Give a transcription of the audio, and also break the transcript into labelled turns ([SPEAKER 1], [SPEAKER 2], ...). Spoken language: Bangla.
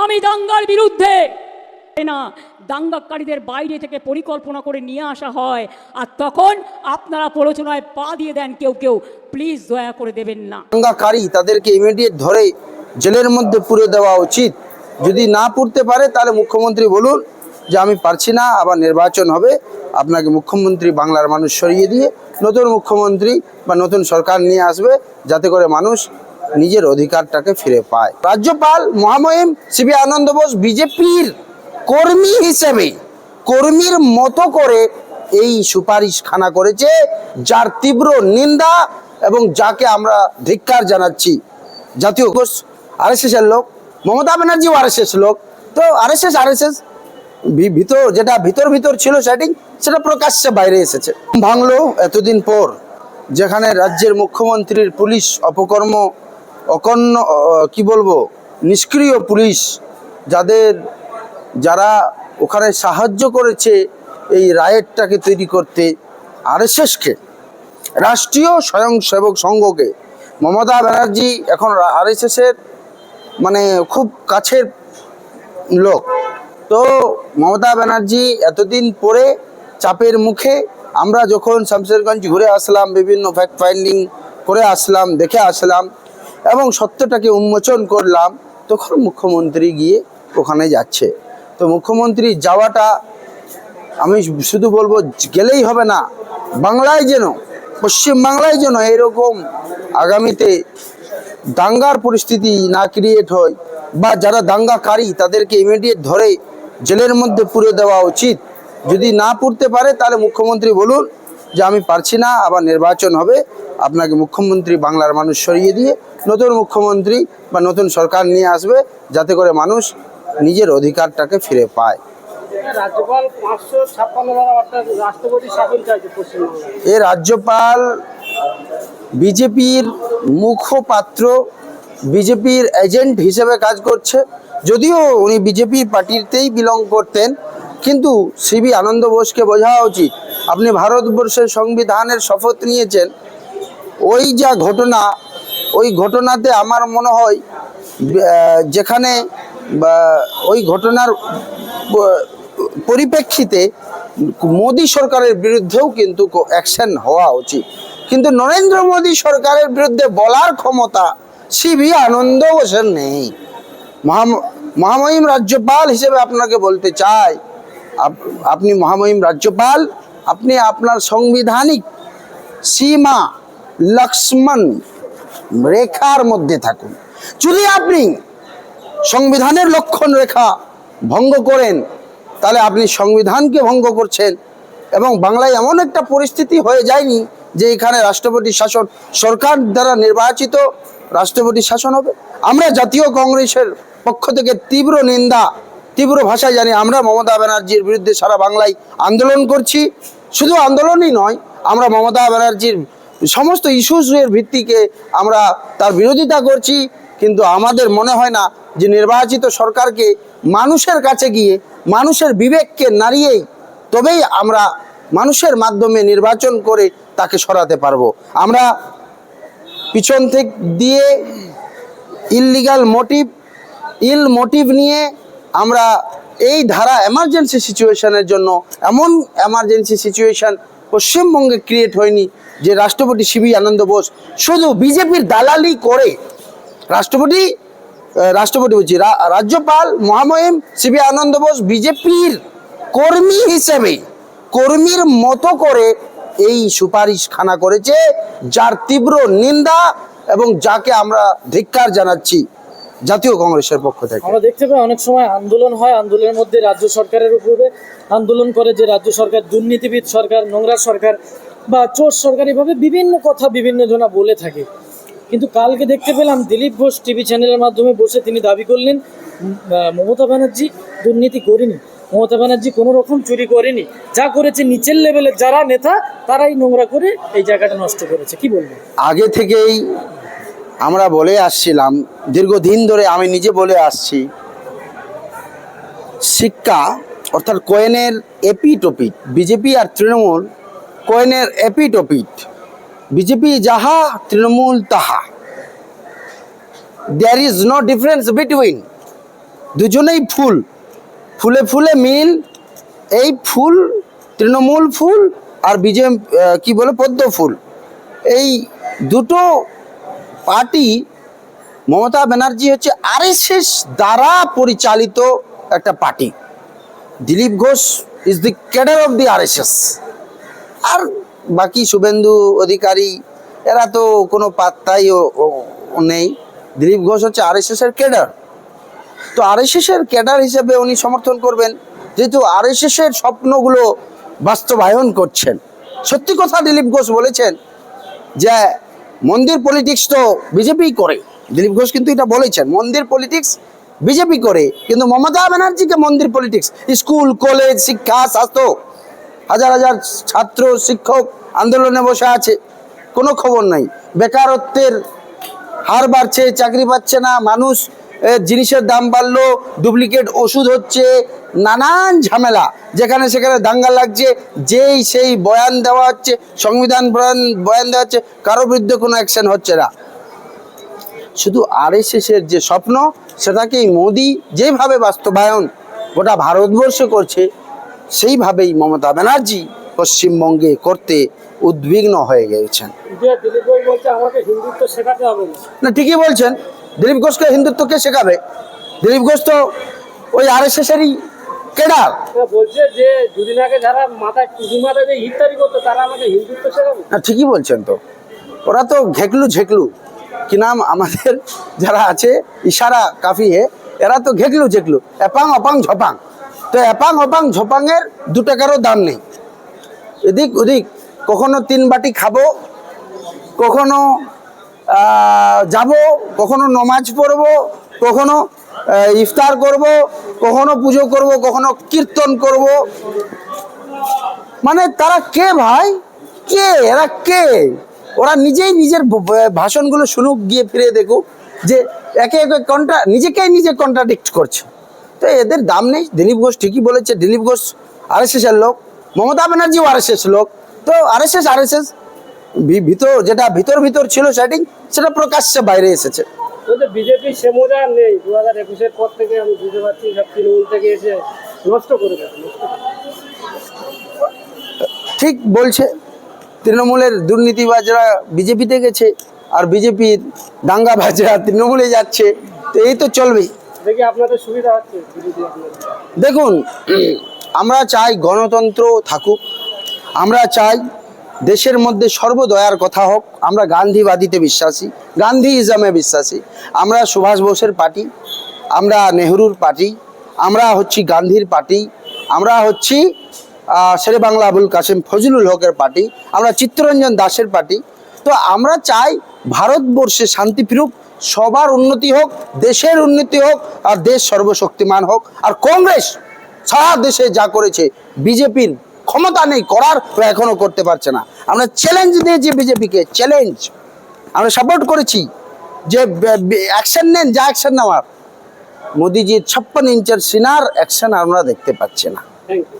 [SPEAKER 1] আমি দাঙ্গার বিরুদ্ধে না, দাঙ্গাকারীদের বাইরে থেকে পরিকল্পনা করে নিয়ে আসা হয়, আর তখন আপনারা প্ররোচনায় পা দিয়ে দেন কেউ কেউ। প্লিজ দয়া করে দেবেন না।
[SPEAKER 2] দাঙ্গাকারী তাদেরকে ইমিডিয়েট ধরে জেলের মধ্যে পুরে দেওয়া উচিত। যদি না পুরতে পারে তাহলে মুখ্যমন্ত্রী বলুন যে আমি পারছি না, আবার নির্বাচন হবে, আপনাকে মুখ্যমন্ত্রী বাংলার মানুষ সরিয়ে দিয়ে নতুন মুখ্যমন্ত্রী বা নতুন সরকার নিয়ে আসবে, যাতে করে মানুষ নিজের অধিকারটাকে ফিরে পায়। রাজ্যপাল মহামহিম সিবি আনন্দ বোস বিজেপির কর্মী হিসেবে কর্মীর মতো করে এই সুপারিশ খানা করেছে, যার তীব্র নিন্দা এবং যাকে আমরা ধিক্কার জানাচ্ছি। জাতীয় আরএসএস এর লোক, মমতা ব্যানার্জিও আরএসএস লোক, তো আরএসএস ভিতর যেটা ভিতর ছিল সেটিং, সেটা প্রকাশ্যে বাইরে এসেছে। ভাঙলো এতদিন পর, যেখানে রাজ্যের মুখ্যমন্ত্রীর পুলিশ অপকর্ম, অকর্ণ কি বলবো, নিষ্ক্রিয় পুলিশ, যারা ওখানে সাহায্য করেছে এই রায়েটটাকে তৈরি করতে, আরএসএসকে, রাষ্ট্রীয় স্বয়ংসেবক সংঘকে। মমতা ব্যানার্জি এখন আরএসএসের মানে খুব কাছের লোক। তো মমতা ব্যানার্জি এতদিন পরে চাপের মুখে, আমরা যখন শামশেরগঞ্জ ঘুরে আসলাম, বিভিন্ন ফ্যাক্ট ফাইন্ডিং করে আসলাম, দেখে আসলাম এবং সত্যটাকে উন্মোচন করলাম, তখন মুখ্যমন্ত্রী গিয়ে ওখানে যাচ্ছে। তো মুখ্যমন্ত্রী যাওয়াটা, আমি শুধু বলবো গেলেই হবে না, বাংলায় যেন, পশ্চিমবাংলায় যেন এরকম আগামীতে দাঙ্গার পরিস্থিতি না ক্রিয়েট হয়, বা যারা দাঙ্গাকারী তাদেরকে ইমিডিয়েট ধরে জেলের মধ্যে পুরে দেওয়া উচিত। যদি না পুরতে পারে তাহলে মুখ্যমন্ত্রী বলুন যে আমি পারছি না, আবার নির্বাচন হবে, আপনাকে মুখ্যমন্ত্রী বাংলার মানুষ সরিয়ে দিয়ে নতুন মুখ্যমন্ত্রী বা নতুন সরকার নিয়ে আসবে, যাতে করে মানুষ নিজের অধিকারটাকে ফিরে পায়।
[SPEAKER 3] রাজ্যপাল 556 রাষ্ট্রপতি শাসন চাইছে পশ্চিমবঙ্গে।
[SPEAKER 2] এ রাজ্যপাল বিজেপির মুখপাত্র, বিজেপির এজেন্ট হিসেবে কাজ করছে। যদিও উনি বিজেপি পার্টিতেই বিলং করতেন, কিন্তু সিবি আনন্দ বোসকে বোঝা উচিত, আপনি ভারতবর্ষের সংবিধানের শপথ নিয়েছেন। ওই যা ঘটনা, ওই ঘটনাতে আমার মনে হয় যেখানে ওই ঘটনার পরিপ্রেক্ষিতে মোদী সরকারের বিরুদ্ধেও কিন্তু অ্যাকশন হওয়া উচিত, কিন্তু নরেন্দ্র মোদী সরকারের বিরুদ্ধে বলার ক্ষমতা সিবি আনন্দ বোসের নেই। মহামহিম রাজ্যপাল হিসেবে আপনাকে বলতে চাই, আপনি মহামহিম রাজ্যপাল, আপনি আপনার সাংবিধানিক সীমা লক্ষ্মণ রেখার মধ্যে থাকুন। যদি আপনি সংবিধানের লক্ষণ রেখা ভঙ্গ করেন, তাহলে আপনি সংবিধানকে ভঙ্গ করছেন, এবং বাংলায় এমন একটা পরিস্থিতি হয়ে যায়নি যে এখানে রাষ্ট্রপতি শাসন, সরকার দ্বারা নির্বাচিত রাষ্ট্রপতি শাসন হবে। আমরা জাতীয় কংগ্রেসের পক্ষ থেকে তীব্র নিন্দা, তীব্র ভাষায় জানি, আমরা মমতা ব্যানার্জির বিরুদ্ধে সারা বাংলায় আন্দোলন করছি। শুধু আন্দোলনই নয়, আমরা মমতা ব্যানার্জির সমস্ত ইস্যুসের ভিত্তিকে আমরা তার বিরোধিতা করছি, কিন্তু আমাদের মনে হয় না যে নির্বাচিত সরকারকে মানুষের কাছে গিয়ে মানুষের বিবেককে নাড়িয়েই তবেই আমরা মানুষের মাধ্যমে নির্বাচন করে তাকে সরাতে পারবো। আমরা পিছন থেকে দিয়ে ইল মোটিভ নিয়ে আমরা এই ধারা এমার্জেন্সি সিচুয়েশনের জন্য, এমন এমার্জেন্সি সিচুয়েশন পশ্চিমবঙ্গে ক্রিয়েট হয়নি যে রাষ্ট্রপতি সিবি আনন্দ বোস শুধু বিজেপির দালালি করে, রাজ্যপাল মহামহিম সিবি আনন্দ বোস বিজেপির কর্মী হিসেবে কর্মীর মতো করে এই সুপারিশ খানা করেছে, যার তীব্র নিন্দা এবং যাকে আমরা ধিক্কার জানাচ্ছি জাতীয় কংগ্রেসের পক্ষ থেকে।
[SPEAKER 3] আমরা দেখতে পাই অনেক সময় আন্দোলন হয়, আন্দোলনের মধ্যে রাজ্য সরকারের উপরে আন্দোলন করে যে রাজ্য সরকার দুর্নীতিবিদ সরকার, নোংরা সরকার বা চোর সরকার, এভাবে বিভিন্ন কথা বিভিন্ন জনা বলে থাকে। কিন্তু কালকে দেখতে পেলাম দিলীপ ঘোষ টিভি চ্যানেলের মাধ্যমে বসে তিনি দাবি করলেন মমতা ব্যানার্জি দুর্নীতি করেনি, মমতা ব্যানার্জি কোনো রকম চুরি করেনি, যা করেছে নিচের লেভেলের যারা নেতা তারাই নোংরা করে এই জায়গাটা নষ্ট করেছে। কি বলবেন?
[SPEAKER 2] আগে থেকেই আমরা বলে আসছিলাম, দীর্ঘদিন ধরে আমি নিজে বলে আসছি, শিক্ষা অর্থাৎ কয়েনের এপিটোপিট, বিজেপি আর তৃণমূল কয়েনের এপিটোপিট, বিজেপি যাহা তৃণমূল তাহা, there is no difference between দুজনেই ফুল, ফুলে ফুলে মিল। এই ফুল তৃণমূল ফুল আর কি বলে পদ্ম ফুল, এই দুটো পার্টি। মমতা ব্যানার্জি হচ্ছে আরএসএস দ্বারা পরিচালিত একটা পার্টি। Dilip Ghosh is the cadre of the RSS. আর বাকি শুভেন্দু অধিকারী এরা তো কোনো পাত্তাই নেই। দিলীপ ঘোষ হচ্ছে আরএসএস এর ক্যাডার। তো আরএসএস এর ক্যাডার হিসেবে উনি সমর্থন করবেন, যেহেতু আরএসএস এর স্বপ্নগুলো বাস্তবায়ন করছেন। সত্যি কথা দিলীপ ঘোষ বলেছেন যে মন্দির পলিটিক্স তো বিজেপি করে। দিলীপ ঘোষ কিন্তু এটা বলেছেন, মন্দির পলিটিক্স বিজেপি করে, কিন্তু মমতা ব্যানার্জিকে মন্দির পলিটিক্স। স্কুল, কলেজ, শিক্ষা, স্বাস্থ্য, হাজার হাজার ছাত্র শিক্ষক আন্দোলনে বসে আছে, কোনো খবর নাই। বেকারত্বের হার বাড়ছে, চাকরি পাচ্ছে না মানুষ, জিনিসের দাম বাড়লো, ডুপ্লিকেট ওষুধ হচ্ছে, নানান ঝামেলা, যেখানে সেখানে দাঙ্গা লাগছে, যেই সেই বয়ান দেওয়া হচ্ছে, সংবিধান বয়ান দেওয়া হচ্ছে, কারো বিরুদ্ধে কোনো অ্যাকশন হচ্ছে না। শুধু আরএসএস এর যে স্বপ্ন সেটাকেই মোদি যেভাবে বাস্তবায়ন গোটা ভারতবর্ষে করছে, সেইভাবেই মমতা ব্যানার্জি পশ্চিমবঙ্গে করতে উদ্বিগ্ন হয়ে গেছেন।
[SPEAKER 3] দিলীপ ঘোষ বলছে আমাকে হিন্দুত্ব শেখাতে হবে
[SPEAKER 2] না, ঠিকই বলছেন। দিলীপ ঘোষকে হিন্দুত্ব কে শেখাবে? দিলীপ ঘোষ তো ওই আরএসএস এরই ক্যাডার।
[SPEAKER 3] বলছে যে দুদিন আগে যারা মাথায় টুপি মাথায় যে ইফতারি করতো তারা আমাকে হিন্দুত্ব শেখাবে।
[SPEAKER 2] না, ঠিকই বলছেন। তো ওরা তো ঝেকলু কি নাম আমাদের যারা আছে ইশারা কাফিয়ে, এরা তো ঝেকলু এপাং অপাং ঝপাং। তো এপাং অপাং ঝপাংয়ের 2 টাকারও দাম নেই। এদিক ওদিক কখনো 3 বাটি খাবো, কখনো যাব, কখনো নমাজ পড়বো, কখনো ইফতার করব, কখনো পুজো করব, কখনো কীর্তন করব। মানে তারা কে ভাই? কে এরা? কে? ওরা নিজেই নিজের ভাষণগুলো শুনুক, গিয়ে ফিরে দেখুক যে একে একে নিজে কন্ট্রাডিক্ট করছে। তো এদের দাম নেই। দিলীপ ঘোষ ঠিকই বলেছে, দিলীপ ঘোষ আরএসএস এর লোক, মমতা ব্যানার্জিও আরএসএস লোক। তো আরএসএস যেটা ভিতর ছিল সেটিং, সেটা প্রকাশ্যে বাইরে এসেছে।
[SPEAKER 3] বিজেপি সে মজা নেই। 2021-এর পর থেকে আমি বুঝতে পারছি সব তৃণমূল থেকে এসে নষ্ট করে দেবে।
[SPEAKER 2] ঠিক বলছে, তৃণমূলের দুর্নীতিবাজরা বিজেপিতে গেছে, আর বিজেপির দাঙ্গাবাজরা তৃণমূলে যাচ্ছে। তো এই তো চলবেই।
[SPEAKER 3] দেখি আপনাদের সুবিধা হচ্ছে।
[SPEAKER 2] দেখুন, আমরা চাই গণতন্ত্র থাকুক, আমরা চাই দেশের মধ্যে সর্বদয়ার কথা হোক। আমরা গান্ধীবাদীতে বিশ্বাসী, গান্ধীইজমে বিশ্বাসী। আমরা সুভাষ বোসের পার্টি, আমরা নেহরুর পার্টি, আমরা হচ্ছি গান্ধীর পার্টি, আমরা হচ্ছি শেরে বাংলা আবুল কাসেম ফজলুল হকের পার্টি, আমরা চিত্তরঞ্জন দাসের পার্টি। তো আমরা চাই ভারতবর্ষে শান্তি ফিরুক, সবার উন্নতি হোক, দেশের উন্নতি হোক, আর দেশ সর্বশক্তিমান হোক। আর কংগ্রেস সারা দেশে যা করেছে, বিজেপির ক্ষমতা নেই করার, এখনো করতে পারছে না। আমরা চ্যালেঞ্জ দিয়েছি বিজেপিকে, চ্যালেঞ্জ আমরা সাপোর্ট করেছি যে অ্যাকশন নেন, যা অ্যাকশন নেওয়ার। মোদিজির 56 ইঞ্চের সিনার অ্যাকশন আমরা দেখতে পাচ্ছি না।
[SPEAKER 3] Thank you.